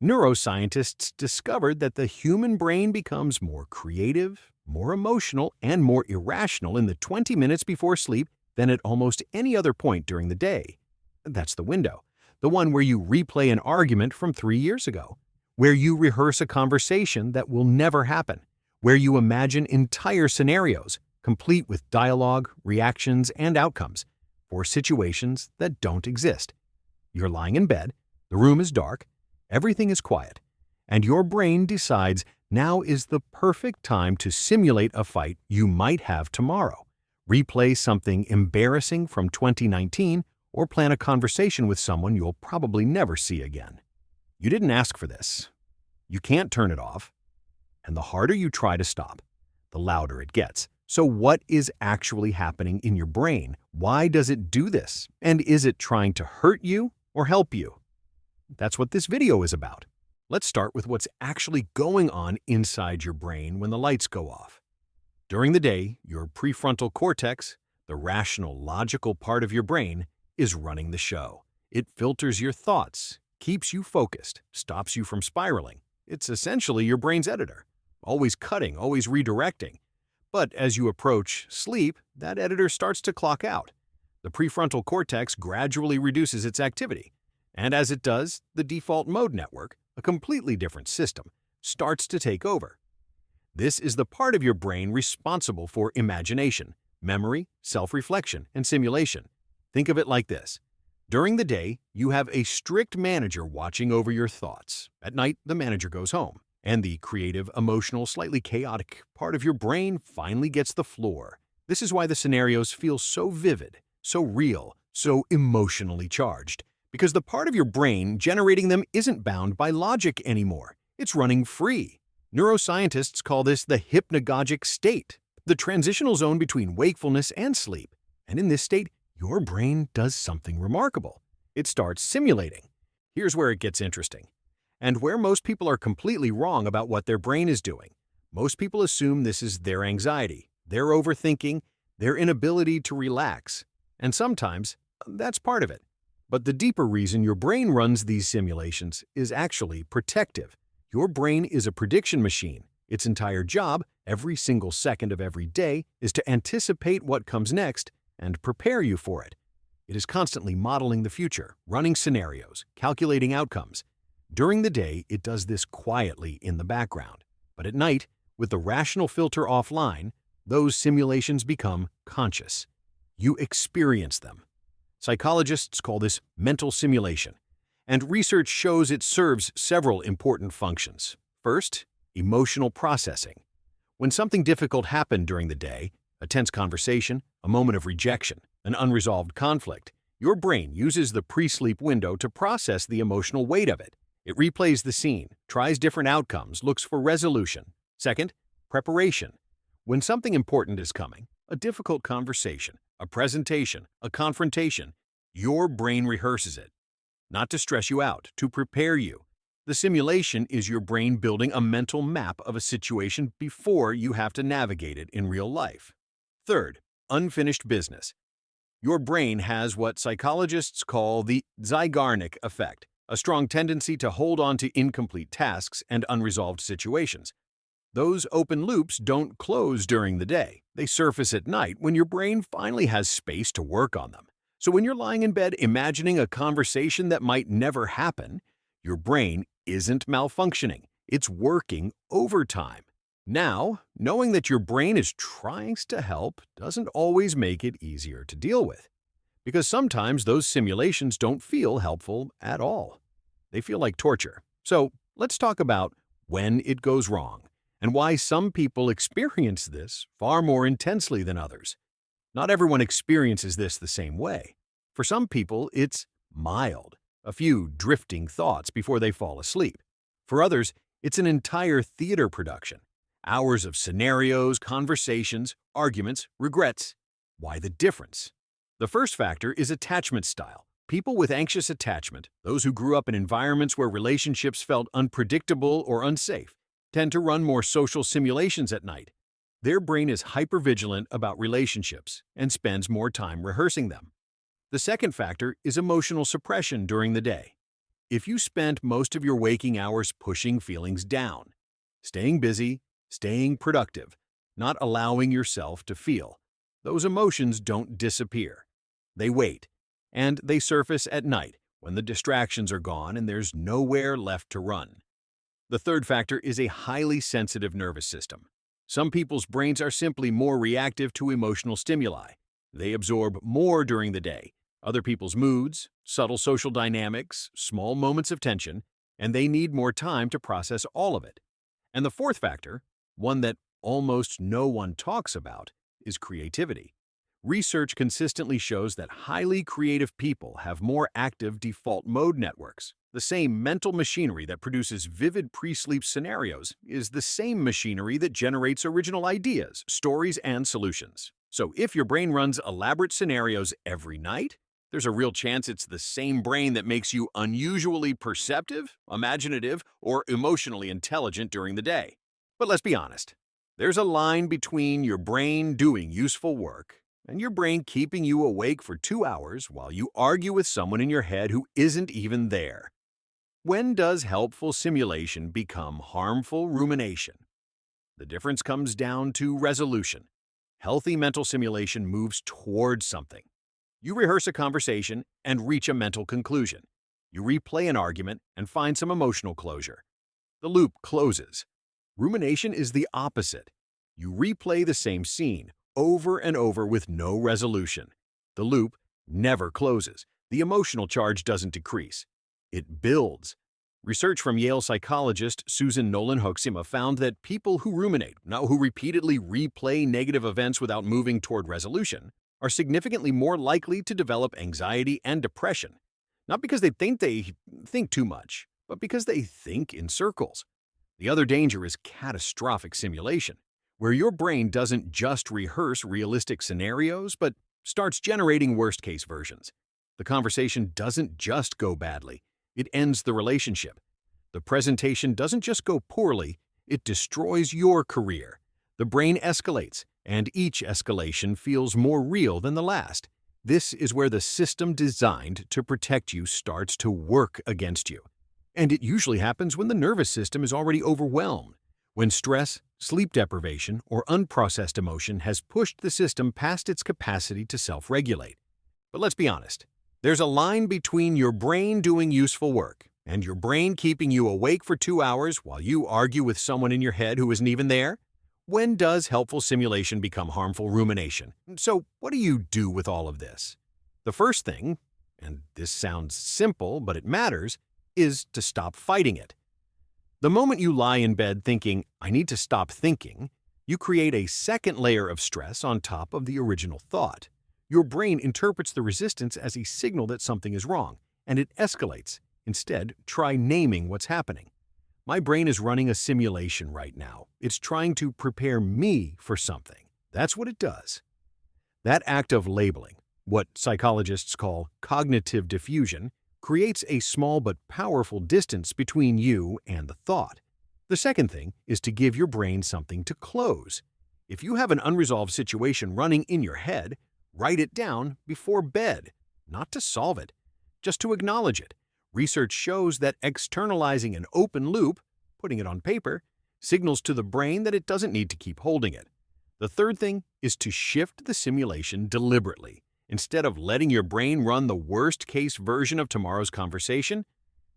Neuroscientists discovered that the human brain becomes more creative, more emotional, and more irrational in the 20 minutes before sleep than at almost any other point during the day. That's the window, the one where you replay an argument from 3 years ago, where you rehearse a conversation that will never happen, where you imagine entire scenarios, complete with dialogue, reactions, and outcomes, for situations that don't exist. You're lying in bed, the room is dark, everything is quiet, and your brain decides now is the perfect time to simulate a fight you might have tomorrow, replay something embarrassing from 2019, or plan a conversation with someone you'll probably never see again. You didn't ask for this. You can't turn it off. And the harder you try to stop, the louder it gets. So what is actually happening in your brain? Why does it do this? And is it trying to hurt you or help you? That's what this video is about. Let's start with what's actually going on inside your brain when the lights go off. During the day, your prefrontal cortex, the rational, logical part of your brain, is running the show. It filters your thoughts, keeps you focused, stops you from spiraling. It's essentially your brain's editor, always cutting, always redirecting. But as you approach sleep, that editor starts to clock out. The prefrontal cortex gradually reduces its activity. And as it does, the default mode network, a completely different system, starts to take over. This is the part of your brain responsible for imagination, memory, self-reflection, and simulation. Think of it like this. During the day, you have a strict manager watching over your thoughts. At night, the manager goes home, and the creative, emotional, slightly chaotic part of your brain finally gets the floor. This is why the scenarios feel so vivid, so real, so emotionally charged. Because the part of your brain generating them isn't bound by logic anymore. It's running free. Neuroscientists call this the hypnagogic state, the transitional zone between wakefulness and sleep. And in this state, your brain does something remarkable. It starts simulating. Here's where it gets interesting. And where most people are completely wrong about what their brain is doing. Most people assume this is their anxiety, their overthinking, their inability to relax. And sometimes, that's part of it. But the deeper reason your brain runs these simulations is actually protective. Your brain is a prediction machine. Its entire job, every single second of every day, is to anticipate what comes next and prepare you for it. It is constantly modeling the future, running scenarios, calculating outcomes. During the day, it does this quietly in the background. But at night, with the rational filter offline, those simulations become conscious. You experience them. Psychologists call this mental simulation, and research shows it serves several important functions. First, emotional processing. When something difficult happened during the day, a tense conversation, a moment of rejection, an unresolved conflict, your brain uses the pre-sleep window to process the emotional weight of it. It replays the scene, tries different outcomes, looks for resolution. Second, preparation. When something important is coming, a difficult conversation, a presentation, a confrontation, your brain rehearses it. Not to stress you out, to prepare you. The simulation is your brain building a mental map of a situation before you have to navigate it in real life. Third, unfinished business. Your brain has what psychologists call the Zeigarnik effect, a strong tendency to hold on to incomplete tasks and unresolved situations. Those open loops don't close during the day. They surface at night when your brain finally has space to work on them. So when you're lying in bed imagining a conversation that might never happen, your brain isn't malfunctioning. It's working overtime. Now, knowing that your brain is trying to help doesn't always make it easier to deal with. Because sometimes those simulations don't feel helpful at all. They feel like torture. So let's talk about when it goes wrong, and why some people experience this far more intensely than others. Not everyone experiences this the same way. For some people, it's mild, a few drifting thoughts before they fall asleep. For others, it's an entire theater production. Hours of scenarios, conversations, arguments, regrets. Why the difference? The first factor is attachment style. People with anxious attachment, those who grew up in environments where relationships felt unpredictable or unsafe, tend to run more social simulations at night. Their brain is hypervigilant about relationships and spends more time rehearsing them. The second factor is emotional suppression during the day. If you spent most of your waking hours pushing feelings down, staying busy, staying productive, not allowing yourself to feel, those emotions don't disappear. They wait, and they surface at night when the distractions are gone and there's nowhere left to run. The third factor is a highly sensitive nervous system. Some people's brains are simply more reactive to emotional stimuli. They absorb more during the day. Other people's moods, subtle social dynamics, small moments of tension, and they need more time to process all of it. And the fourth factor, one that almost no one talks about, is creativity. Research consistently shows that highly creative people have more active default mode networks. The same mental machinery that produces vivid pre-sleep scenarios is the same machinery that generates original ideas, stories, and solutions. So if your brain runs elaborate scenarios every night, there's a real chance it's the same brain that makes you unusually perceptive, imaginative, or emotionally intelligent during the day. But let's be honest. There's a line between your brain doing useful work and your brain keeping you awake for 2 hours while you argue with someone in your head who isn't even there. When does helpful simulation become harmful rumination? The difference comes down to resolution. Healthy mental simulation moves towards something. You rehearse a conversation and reach a mental conclusion. You replay an argument and find some emotional closure. The loop closes. Rumination is the opposite. You replay the same scene over and over with no resolution. The loop never closes. The emotional charge doesn't decrease. It builds. Research from Yale psychologist Susan Nolan-Hoeksema found that people who ruminate, who repeatedly replay negative events without moving toward resolution, are significantly more likely to develop anxiety and depression, not because they think too much, but because they think in circles. The other danger is catastrophic simulation, where your brain doesn't just rehearse realistic scenarios, but starts generating worst-case versions. The conversation doesn't just go badly, it ends the relationship. The presentation doesn't just go poorly, it destroys your career. The brain escalates, and each escalation feels more real than the last. This is where the system designed to protect you starts to work against you. And it usually happens when the nervous system is already overwhelmed, when stress, sleep deprivation, or unprocessed emotion has pushed the system past its capacity to self-regulate. But let's be honest, there's a line between your brain doing useful work and your brain keeping you awake for 2 hours while you argue with someone in your head who isn't even there. When does helpful simulation become harmful rumination? So what do you do with all of this? The first thing, and this sounds simple, but it matters, is to stop fighting it. The moment you lie in bed thinking, I need to stop thinking, you create a second layer of stress on top of the original thought. Your brain interprets the resistance as a signal that something is wrong, and it escalates. Instead, try naming what's happening. My brain is running a simulation right now. It's trying to prepare me for something. That's what it does. That act of labeling, what psychologists call cognitive diffusion, creates a small but powerful distance between you and the thought. The second thing is to give your brain something to close. If you have an unresolved situation running in your head, write it down before bed, not to solve it, just to acknowledge it. Research shows that externalizing an open loop, putting it on paper, signals to the brain that it doesn't need to keep holding it. The third thing is to shift the simulation deliberately. Instead of letting your brain run the worst-case version of tomorrow's conversation,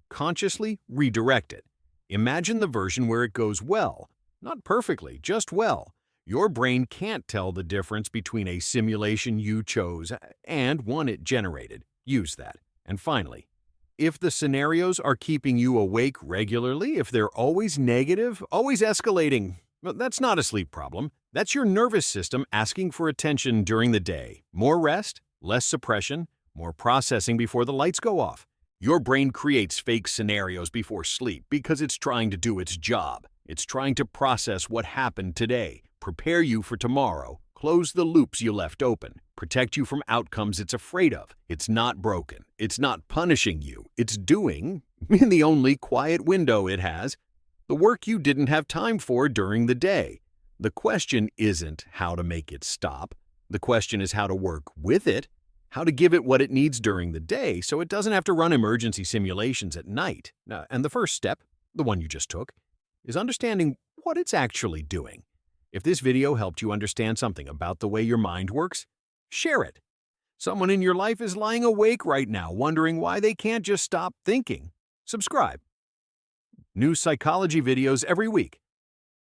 consciously redirect it. Imagine the version where it goes well, not perfectly, just well. Your brain can't tell the difference between a simulation you chose and one it generated. Use that. And finally, if the scenarios are keeping you awake regularly, if they're always negative, always escalating, well, that's not a sleep problem. That's your nervous system asking for attention during the day. More rest, less suppression, more processing before the lights go off. Your brain creates fake scenarios before sleep because it's trying to do its job. It's trying to process what happened today, prepare you for tomorrow, close the loops you left open, protect you from outcomes it's afraid of. It's not broken. It's not punishing you. It's doing, in the only quiet window it has, the work you didn't have time for during the day. The question isn't how to make it stop. The question is how to work with it. how to give it what it needs during the day so it doesn't have to run emergency simulations at night. And the first step, the one you just took, is understanding what it's actually doing. If this video helped you understand something about the way your mind works, share it. Someone in your life is lying awake right now wondering why they can't just stop thinking. Subscribe. New psychology videos every week.